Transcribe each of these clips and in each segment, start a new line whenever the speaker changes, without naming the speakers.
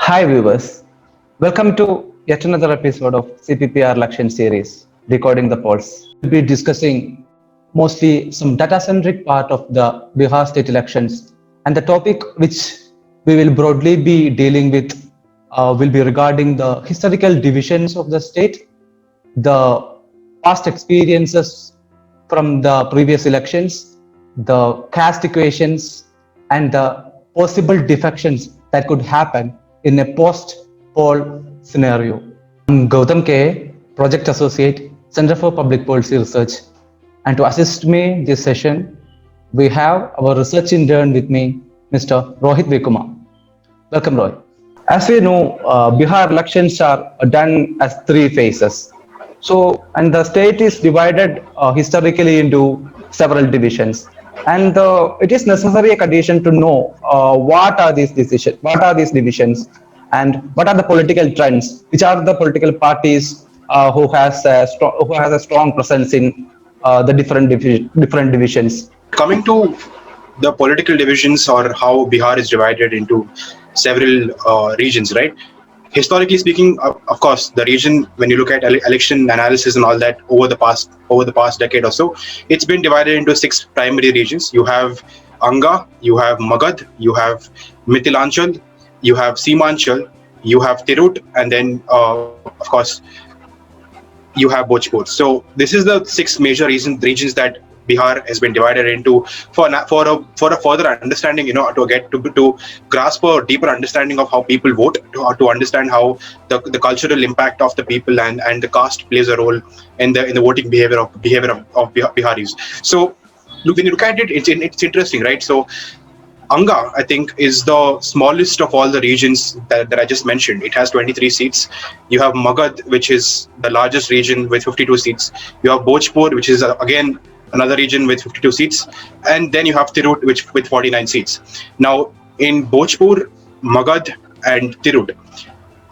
Hi viewers, welcome to yet another episode of CPPR election series, Decoding the Polls. We'll be discussing mostly some data-centric part of the Bihar state elections, and the topic which we will broadly be dealing with will be regarding the historical divisions of the state, the past experiences from the previous elections, the caste equations, and the possible defections that could happen in a post-poll scenario. I'm Goutham K A, Project Associate, Center for Public Policy Research. And to assist me in this session, we have our research intern with me, Mr. Rohit V Kumar. Welcome, Rohit. As we know, Bihar elections are done as three phases. So, and the state is divided historically into several divisions. And it is necessary a condition to know what are these decisions, what are these divisions, and what are the political trends, which are the political parties who has a strong presence in the different divisions.
Coming to the political divisions or how Bihar is divided into several regions, right? Historically speaking, of course, the region, when you look at election analysis and all that over the past decade or so, it's been divided into 6 primary regions. You have Anga, you have Magad, you have Mithilanchal, you have Seemanchal, you have Tirut, and then of course you have Bhojpur. So this is the 6 major regions that Bihar has been divided into for a further understanding, to grasp a deeper understanding of how people vote, to understand how the cultural impact of the people and the caste plays a role in the voting behavior of Biharis. So when you look at it, it's interesting, right? So Anga, I think, is the smallest of all the regions that I just mentioned. It has 23 seats. You have Magad, which is the largest region with 52 seats. You have Bhojpur, which is again another region with 52 seats, and then you have Tirut, with 49 seats. Now, in Bhojpur, Magad, and Tirut,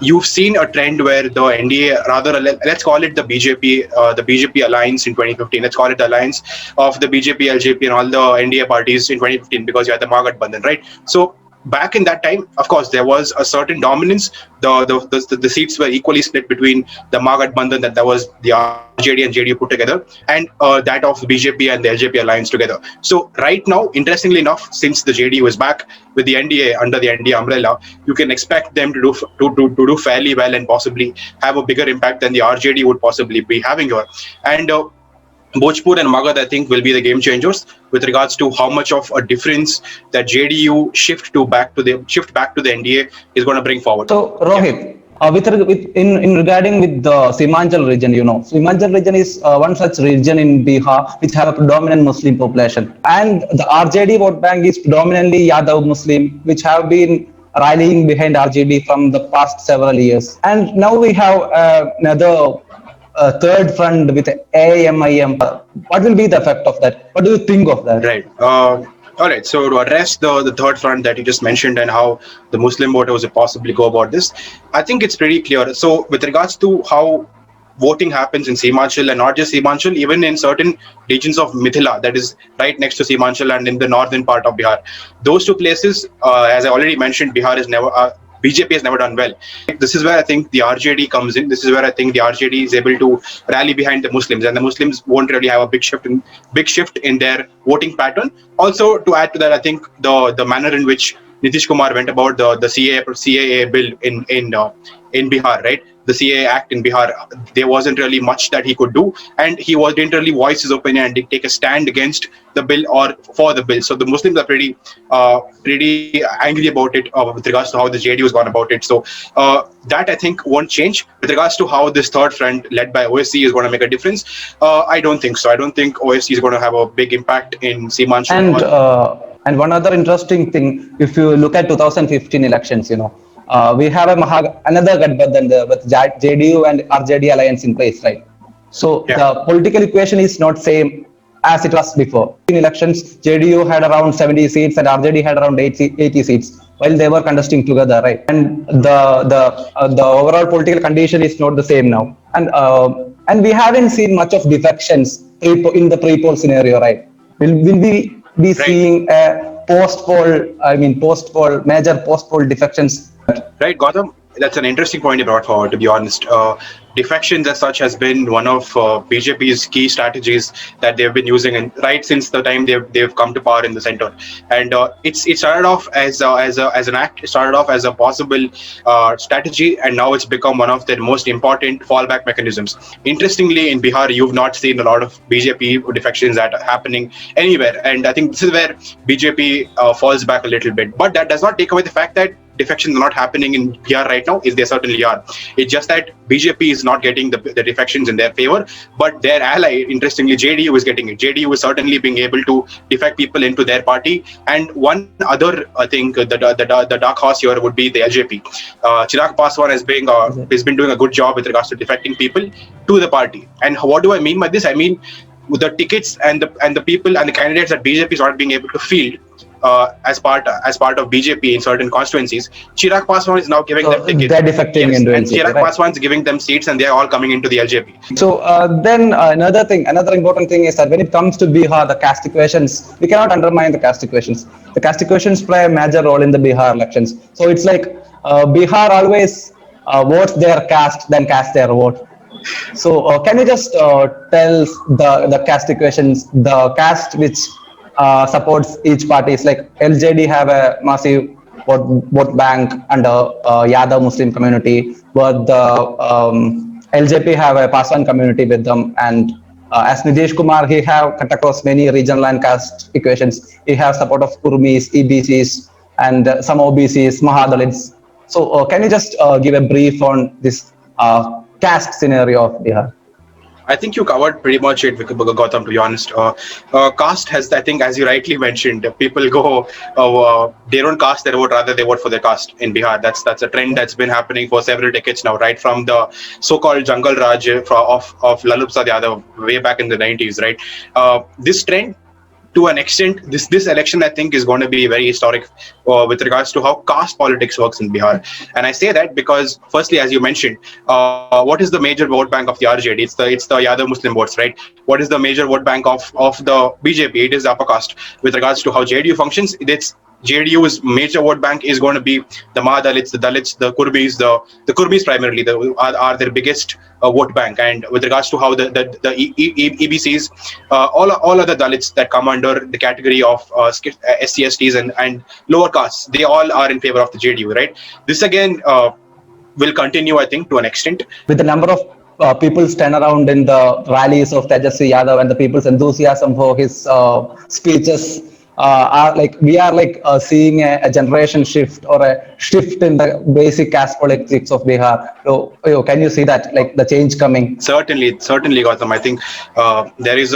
you've seen a trend where the NDA, rather, let's call it the BJP alliance in 2015. Let's call it the alliance of the BJP, LJP, and all the NDA parties in 2015, because you had the Mahagadbandhan, right? So back in that time, of course, there was a certain dominance. The seats were equally split between the Mahagadbandhan, that was the RJD and JDU put together, and that of BJP and the LJP alliance together. So right now, interestingly enough, since the JDU is back with the NDA under the NDA umbrella, you can expect them to do fairly well and possibly have a bigger impact than the RJD would possibly be having here. And Bhojpur and Magad, I think, will be the game changers with regards to how much of a difference that JDU shift back to the NDA is going to bring forward.
So Rohit, in regarding with the Seemanchal region, Seemanchal region is one such region in Bihar which have a predominant Muslim population, and the RJD vote bank is predominantly Yadav Muslim, which have been rallying behind RJD from the past several years. And now we have another third front with AIMIM. What will be the effect of that? What do you think of that?
Right. All right. So to address the third front that you just mentioned and how the Muslim voters would possibly go about this, I think it's pretty clear. So with regards to how voting happens in Seemanchal, and not just Seemanchal, even in certain regions of Mithila, that is right next to Seemanchal and in the northern part of Bihar, those two places, as I already mentioned, BJP has never done well. This is where I think the RJD comes in. This is where I think the RJD is able to rally behind the Muslims, and the Muslims won't really have a big shift in their voting pattern. Also, to add to that, I think the manner in which Nitish Kumar went about the CAA bill in Bihar, right? The CAA Act in Bihar, there wasn't really much that he could do, and he didn't really voice his opinion and take a stand against the bill or for the bill. So the Muslims are pretty angry about it with regards to how the JDU has gone about it. So that, I think, won't change. With regards to how this third front led by OSC is going to make a difference, I don't think so. I don't think OSC is going to have a big impact in Seemanchal.
And one other interesting thing, if you look at 2015 elections, we have another Gadbandhan with JDU and RJD alliance in place, right? So yeah, the political equation is not same as it was before. In elections, JDU had around 70 seats and RJD had around 80 seats while they were contesting together, right? And the overall political condition is not the same now. And we haven't seen much of defections in the pre-poll scenario, right? Will we be seeing a major post-poll defections
Right, Gautam, that's an interesting point you brought forward, to be honest. Defections as such has been one of BJP's key strategies that they've been using and right since the time they've come to power in the center. And it started off as an act, it started off as a possible strategy, and now it's become one of their most important fallback mechanisms. Interestingly, in Bihar, you've not seen a lot of BJP defections that are happening anywhere. And I think this is where BJP falls back a little bit. But that does not take away the fact that defections are not happening in Bihar right now. Is they certainly are. It's just that BJP is not getting the defections in their favor, but their ally, interestingly, JDU is getting it. JDU is certainly being able to defect people into their party. And one other, I think, the dark horse here would be the LJP. Chirag Paswan has been doing a good job with regards to defecting people to the party. And what do I mean by this? I mean the tickets and the people and the candidates that BJP is not being able to field as part of BJP in certain constituencies. Chirag Paswan is now giving them tickets.
They're defecting into
and
LJP,
Chirag
right?
Paswan is giving them seats, and they are all coming into the LJP.
So then another important thing is that when it comes to Bihar, the caste equations, we cannot undermine the caste equations. The caste equations play a major role in the Bihar elections. So it's like Bihar always votes their caste, then cast their vote. So can you just tell the caste equations, the caste which supports each party? Is like LJD have a massive vote bank and Yadav Muslim community, but the LJP have a Paswan community with them. And as Nitish Kumar, he have cut across many regional and caste equations. He have support of Kurmis, EBCs, and some OBCs, Mahadalits. So can you just give a brief on this caste scenario of Bihar?
I think you covered pretty much it, Gautam, to be honest. Caste has, I think, as you rightly mentioned, people go, they don't cast their vote, rather they vote for their caste in Bihar. That's a trend that's been happening for several decades now, right from the so-called Jungle Raj of Lalu Prasad Yadav way back in the 90s, right? This trend, to an extent, this election, I think, is going to be very historic with regards to how caste politics works in Bihar. And I say that because, firstly, as you mentioned, what is the major vote bank of the RJD? It's the Yadav Muslim votes, right? What is the major vote bank of the BJP? It is the upper caste. With regards to how JDU functions, it's JDU's major vote bank is going to be the Mahadalits, the Dalits, the Kurmis. The Kurmis primarily are their biggest vote bank. And with regards to how the EBCs, all other Dalits that come under the category of SC/STs and lower castes, they all are in favor of the JDU, right? This again will continue, I think, to an extent.
With the number of people stand around in the rallies of Tejasvi Yadav and the people's enthusiasm for his speeches, we are seeing a generation shift or a shift in the basic caste politics of Bihar. So can you see that, like the change coming?
Certainly, Gautam. I think there is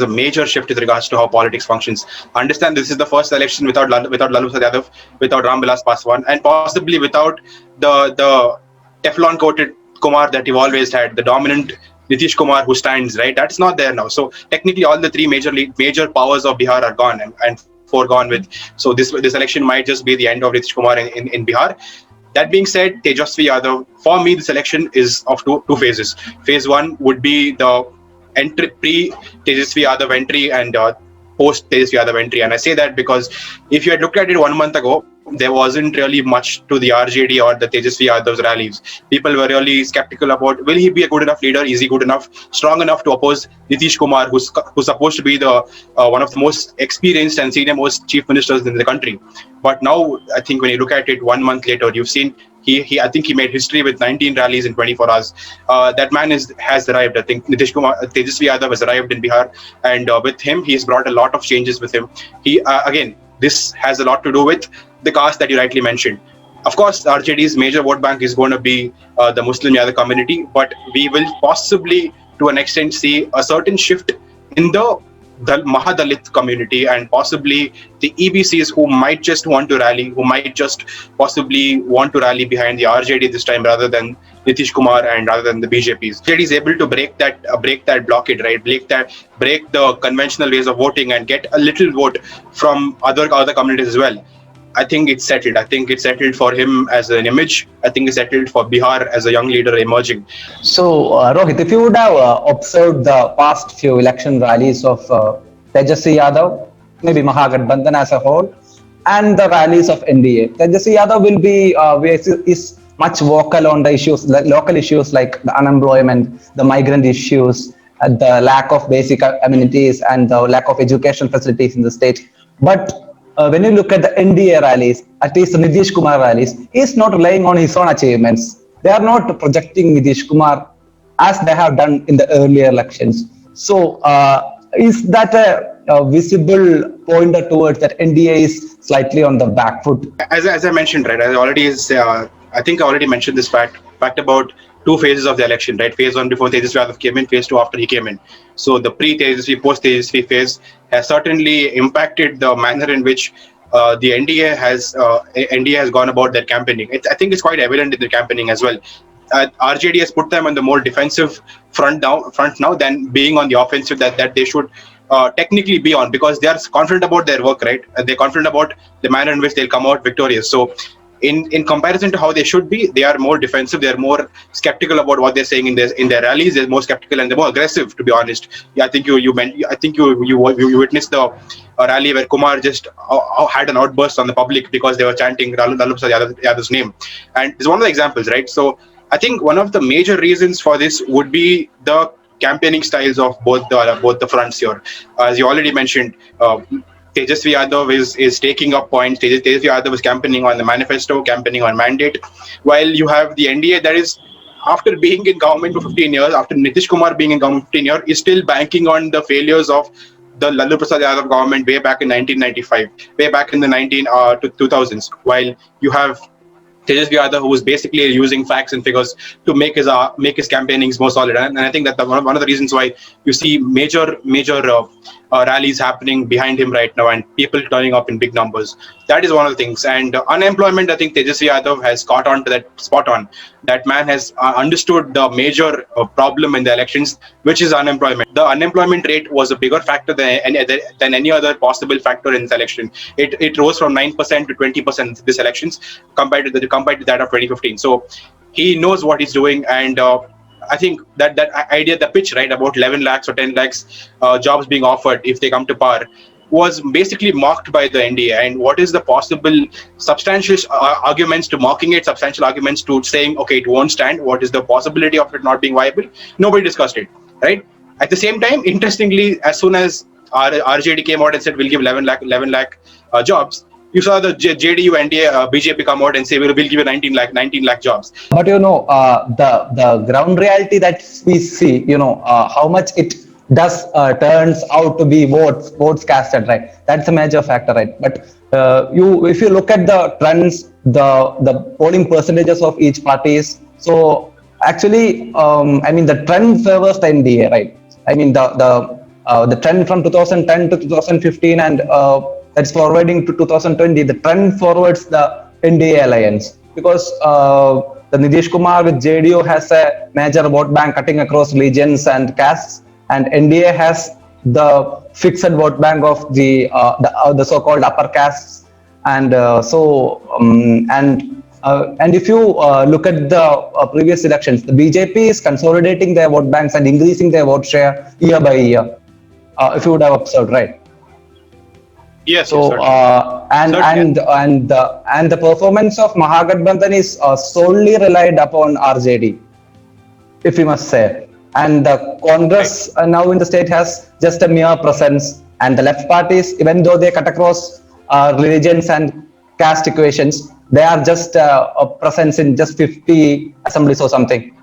a major shift with regards to how politics functions. Understand, this is the first election without Lalu Prasad Yadav, without Ram Vilas Paswan, and possibly without the Teflon coated Kumar that you've always had, the dominant Nitish Kumar who stands, right? That's not there now. So technically, all the three major powers of Bihar are gone and foregone with. So this election might just be the end of Nitish Kumar in Bihar. That being said, Tejasvi Yadav, for me, this election is of two phases. Phase one would be the pre-Tejasvi Yadav entry and post Tejasvi Yadav entry. And I say that because if you had looked at it 1 month ago, there wasn't really much to the RJD or the Tejasvi Yadav's rallies. People were really skeptical about, will he be a good enough leader? Is he good enough, strong enough to oppose Nitish Kumar, who's supposed to be the one of the most experienced and senior most chief ministers in the country? But now, I think when you look at it 1 month later, you've seen I think he made history with 19 rallies in 24 hours. That man has arrived. I think Tejasvi Yadav has arrived in Bihar, and with him, he's brought a lot of changes with him. Again, this has a lot to do with the caste that you rightly mentioned. Of course, RJD's major vote bank is going to be the Muslim Yadav community, but we will possibly, to an extent, see a certain shift in the Mahadalit community and possibly the EBCs who might just want to rally, who might just possibly want to rally behind the RJD this time rather than Nitish Kumar and rather than the BJPs. RJD is able to break that blockade, right? Break the conventional ways of voting and get a little vote from other communities as well. I think it's settled. I think it's settled for him as an image. I think it's settled for Bihar as a young leader emerging.
So, Rohit, if you would have observed the past few election rallies of Tejasvi Yadav, maybe Mahagathbandhan as a whole, and the rallies of NDA. Tejasvi Yadav will be is much vocal on the issues, the local issues like the unemployment, the migrant issues, the lack of basic amenities, and the lack of educational facilities in the state. But when you look at the NDA rallies, at least the Nitish Kumar rallies, he is not relying on his own achievements. They are not projecting Nitish Kumar as they have done in the earlier elections. So, is that a visible pointer towards that NDA is slightly on the back foot?
As I mentioned, right, I think I already mentioned this fact about two phases of the election, right? Phase one before Tejasvi Yadav came in, phase two after he came in. So the pre-Tejasvi, post-Tejasvi phase has certainly impacted the manner in which the NDA has gone about their campaigning. I think it's quite evident in their campaigning as well. RJD has put them on the more defensive front now than being on the offensive that they should technically be on, because they are confident about their work, right? They're confident about the manner in which they'll come out victorious. So in comparison to how they should be, they are more defensive. They're more skeptical about what they're saying in their rallies. They're more skeptical and they're more aggressive, to be honest. Yeah, I think you witnessed the rally where Kumar just had an outburst on the public because they were chanting Lalu Prasad Yadav's name, and it's one of the examples, right? So I think one of the major reasons for this would be the campaigning styles of both the fronts here. As you already mentioned, Tejasvi Yadav is taking up points. Tejasvi Yadav is campaigning on the manifesto, campaigning on mandate, while you have the NDA that is, after being in government for 15 years, after Nitish Kumar being in government for 15 years, is still banking on the failures of the Lalu Prasad Yadav government way back in 1995, way back in the 2000s, while you have Tejasvi Yadav, who was basically using facts and figures to make his campaignings more solid. And I think that one of the reasons why you see major rallies happening behind him right now and people turning up in big numbers. That is one of the things. And unemployment, I think Tejasvi Yadav has caught on to that spot on. That man has understood the major problem in the elections, which is unemployment. The unemployment rate was a bigger factor than any other possible factor in this election. It rose from 9% to 20% this elections compared to that of 2015. So he knows what he's doing, and I think that idea, the pitch, right, about 11 lakhs or 10 lakhs jobs being offered if they come to power, was basically mocked by the NDA. And what is the possible substantial arguments to mocking it, substantial arguments to saying, okay, it won't stand? What is the possibility of it not being viable? Nobody discussed it, right? At the same time, interestingly, as soon as RJD came out and said we'll give 11 lakh jobs, you saw the JDU, NDA, BJP come out and say we'll give you 19 lakh jobs.
But the ground reality that we see, how much it does turns out to be votes casted, right? That's a major factor, right? But if you look at the trends, the polling percentages of each parties, so actually, the trend favors the NDA, right? The trend from 2010 to 2015 and that's forwarding to 2020, the trend forwards the NDA alliance, because the Nitish Kumar with JDU has a major vote bank cutting across regions and castes, and NDA has the fixed vote bank of the so-called upper castes, and and if you look at the previous elections, the BJP is consolidating their vote banks and increasing their vote share year by year. If you would have observed, right?
Yes.
So and the performance of Mahagathbandhan is solely relied upon RJD, if we must say. And the Congress now in the state has just a mere presence, and the left parties, even though they cut across religions and caste equations, they are just a presence in just 50 assemblies or something.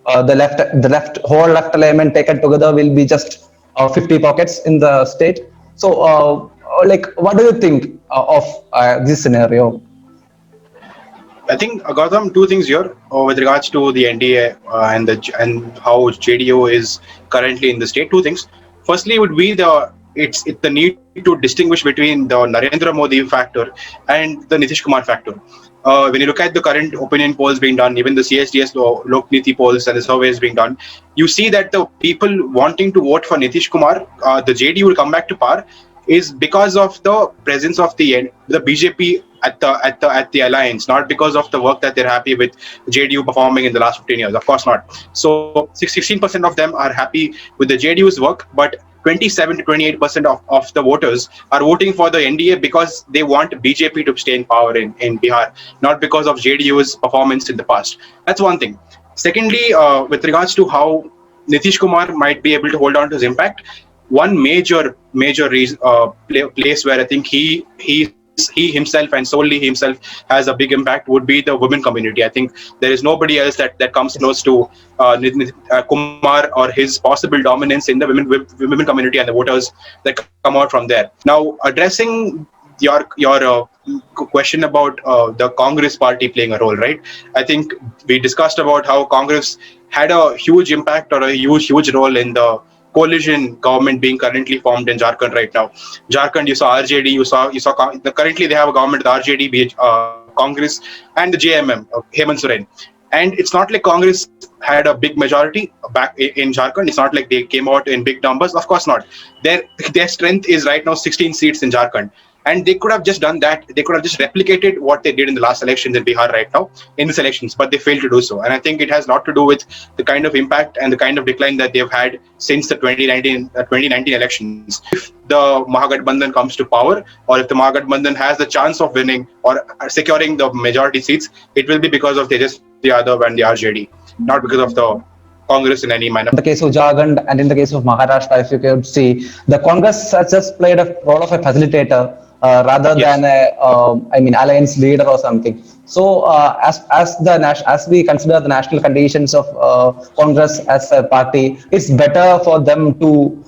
The whole left alignment taken together will be just 50 pockets in the state. So, what do you think of this scenario?
I think, Goutham, two things here with regards to the NDA and how JDU is currently in the state. Two things. Firstly, would be the need to distinguish between the Narendra Modi factor and the Nitish Kumar factor. When you look at the current opinion polls being done, even the CSDS Lokniti polls and the surveys being done, you see that the people wanting to vote for Nitish Kumar, the JDU will come back to power, is because of the presence of the BJP at the alliance, not because of the work that they're happy with JDU performing in the last 15 years. Of course not. So 16% of them are happy with the JDU's work, but 27 to 28% of the voters are voting for the NDA because they want BJP to stay in power in Bihar, not because of JDU's performance in the past. That's one thing. Secondly, with regards to how Nitish Kumar might be able to hold on to his impact, one major reason, place where I think he himself and solely himself has a big impact would be the women community. I think there is nobody else that comes close to Kumar or his possible dominance in the women community and the voters that come out from there. Now, addressing your question about the Congress party playing a role, right? I think we discussed about how Congress had a huge impact or a huge role in the coalition government being currently formed in Jharkhand right now. Jharkhand, you saw RJD, you saw currently they have a government with RJD, Congress, and the JMM, Hemant Soren. And it's not like Congress had a big majority back in Jharkhand. It's not like they came out in big numbers. Of course not. Their strength is right now 16 seats in Jharkhand. And they could have just done that. They could have just replicated what they did in the last elections in Bihar right now in these elections, but they failed to do so. And I think it has a lot to do with the kind of impact and the kind of decline that they've had since the 2019 elections. If the Mahagathbandhan comes to power, or if the Mahagathbandhan has the chance of winning or securing the majority seats, it will be because of Tejas Yadav and the RJD, not because of the Congress in any manner.
In the case of Jharkhand and in the case of Maharashtra, if you could see, the Congress has just played a role of a facilitator rather
Yes.
than alliance leader or something. So as we consider the national conditions of Congress as a party, it's better for them to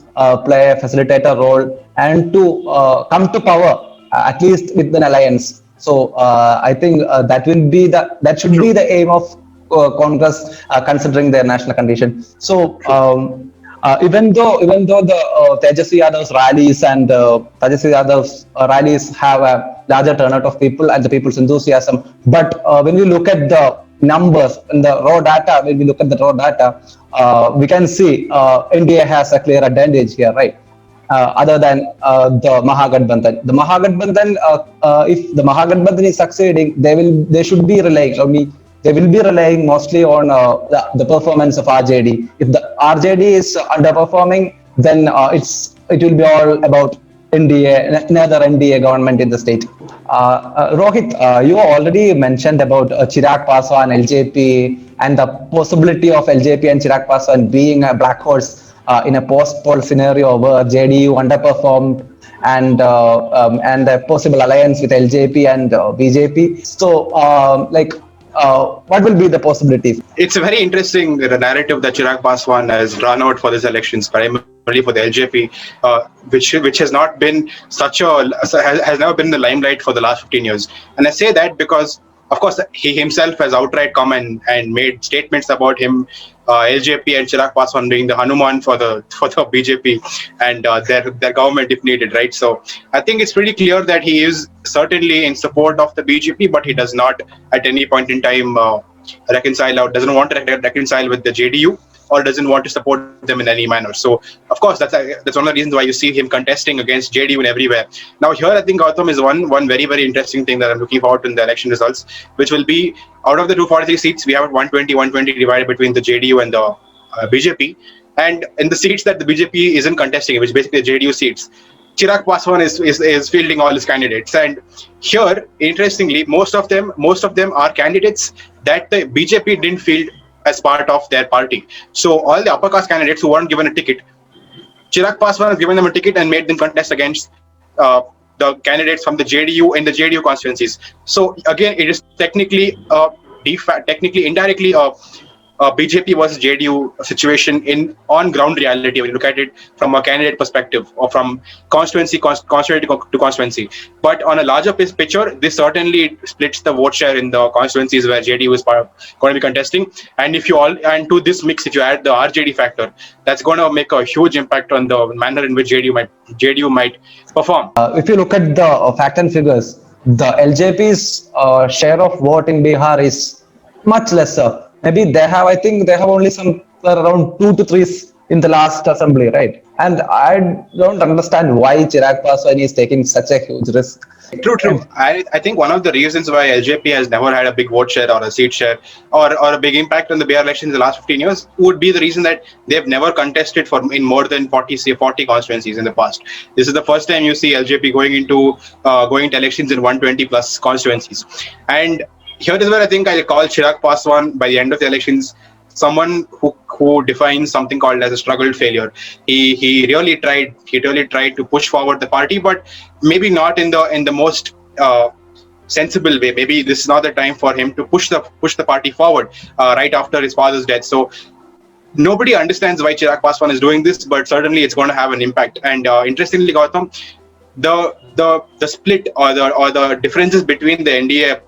play a facilitator role and to come to power at least with an alliance. So I think that should be the aim of Congress considering their national condition. So even though the Tejasvi Yadav's rallies and Tejasvi Yadav's rallies have a larger turnout of people and the people's enthusiasm, but when we look at the numbers and the raw data, we can see India has a clear advantage here, right? Other than the Mahagathbandhan. The Mahagathbandhan, if the Mahagathbandhan is succeeding, they should be relying. They will be relying mostly on the performance of RJD. If the RJD is underperforming, then it will be all about another NDA government in the state. Rohit, you already mentioned about Chirag Paswan, LJP, and the possibility of LJP and Chirag Paswan being a black horse in a post-poll scenario where JDU underperformed and a possible alliance with LJP and BJP. So, what will be the possibilities?
It's a very interesting narrative that Chirag Paswan has drawn out for these elections, primarily for the LJP, which has not been has never been in the limelight for the last 15 years. And I say that because, of course, he himself has outright come and made statements about him, LJP and Chirag Paswan being the Hanuman for the BJP and their government if needed, right? So I think it's pretty clear that he is certainly in support of the BJP, but he does not at any point in time doesn't want to reconcile with the JDU, or doesn't want to support them in any manner. So, of course, that's one of the reasons why you see him contesting against JDU and everywhere. Now, here I think Goutham is one very, very interesting thing that I'm looking forward to in the election results, which will be out of the 243 seats, we have 120 divided between the JDU and the BJP. And in the seats that the BJP isn't contesting, which is basically the JDU seats, Chirag Paswan is fielding all his candidates. And here, interestingly, most of them are candidates that the BJP didn't field as part of their party. So all the upper caste candidates who weren't given a ticket, Chirag Paswan has given them a ticket and made them contest against the candidates from the JDU in the JDU constituencies. So again, it is technically indirectly BJP versus JDU situation on ground reality when you look at it from a candidate perspective or from constituency to constituency. But on a larger picture, this certainly splits the vote share in the constituencies where JDU is going to be contesting. And to this mix, if you add the RJD factor, that's going to make a huge impact on the manner in which JDU might perform.
If you look at the fact and figures, the LJP's share of vote in Bihar is much lesser. Maybe I think they have only some around 2 to 3 in the last assembly, right? And I don't understand why Chirag Paswan is taking such a huge risk.
True, true. I think one of the reasons why LJP has never had a big vote share or a seat share or a big impact on the Bihar elections in the last 15 years would be the reason that they've never contested for in more than 40 constituencies in the past. This is the first time you see LJP going to elections in 120 plus constituencies. And here is where I think I'll call Chirag Paswan by the end of the elections someone who defines something called as a struggled failure. He really tried to push forward the party, but maybe not in the most sensible way. Maybe this is not the time for him to push the party forward right after his father's death. So nobody understands why Chirag Paswan is doing this, but certainly it's going to have an impact. And interestingly, Gautam, the split or the differences between the NDA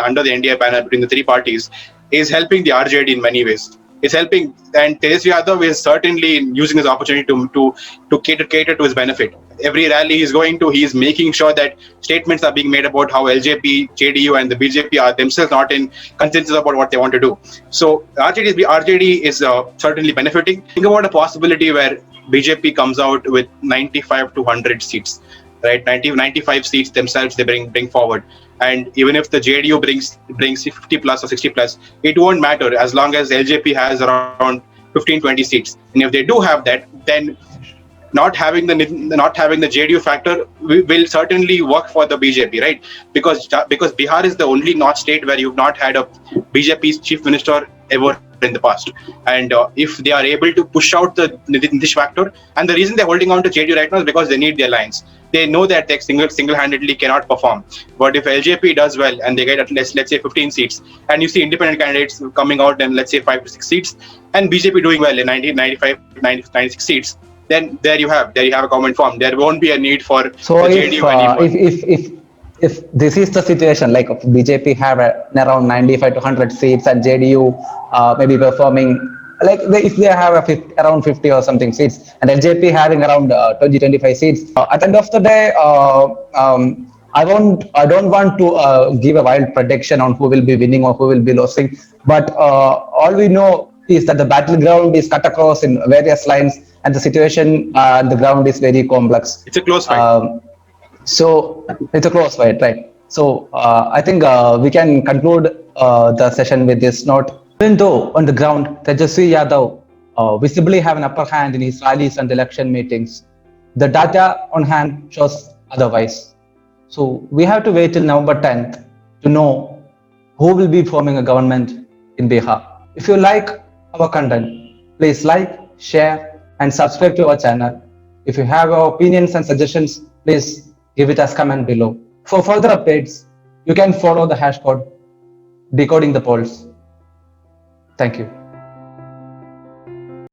under the NDA banner between the three parties is helping the RJD in many ways. It's helping, and Tejasvi Yadav is certainly using this opportunity to cater to his benefit. Every rally he's going to, he's making sure that statements are being made about how LJP, JDU, and the BJP are themselves not in consensus about what they want to do. So RJD is certainly benefiting. Think about a possibility where BJP comes out with 95 to 100 seats, right? 95 seats themselves they bring forward. And even if the JDU brings 50 plus or 60 plus, it won't matter as long as LJP has around 15-20 seats. And if they do have that, then not having the JDU factor will certainly work for the BJP, right? Because Bihar is the only North state where you've not had a BJP's chief minister ever in the past. And if they are able to push out the Nitish factor, and the reason they're holding on to JDU right now is because they need the alliance. They know that they single-handedly cannot perform. But if LJP does well and they get at least, let's say, 15 seats, and you see independent candidates coming out and let's say 5 to 6 seats, and BJP doing well in 95, 96 seats, then there you have a government form. There won't be a need for the JDU anymore.
If this is the situation, like BJP have around 95 to 100 seats and JDU maybe performing like if they have around 50 or something seats and LJP having around 20-25 seats, at the end of the day, I don't want to give a wild prediction on who will be winning or who will be losing, but all we know is that the battleground is cut across in various lines and the situation on the ground is very complex.
It's a close fight.
So it's a close fight, right? So I think we can conclude the session with this note. Even though on the ground, Tejasvi Yadav visibly have an upper hand in his rallies and election meetings, the data on hand shows otherwise. So we have to wait till November 10th to know who will be forming a government in Bihar. If you like our content, please like, share, and subscribe to our channel. If you have your opinions and suggestions, please give it as comment below. For further updates, you can follow the #decoding the polls. Thank you.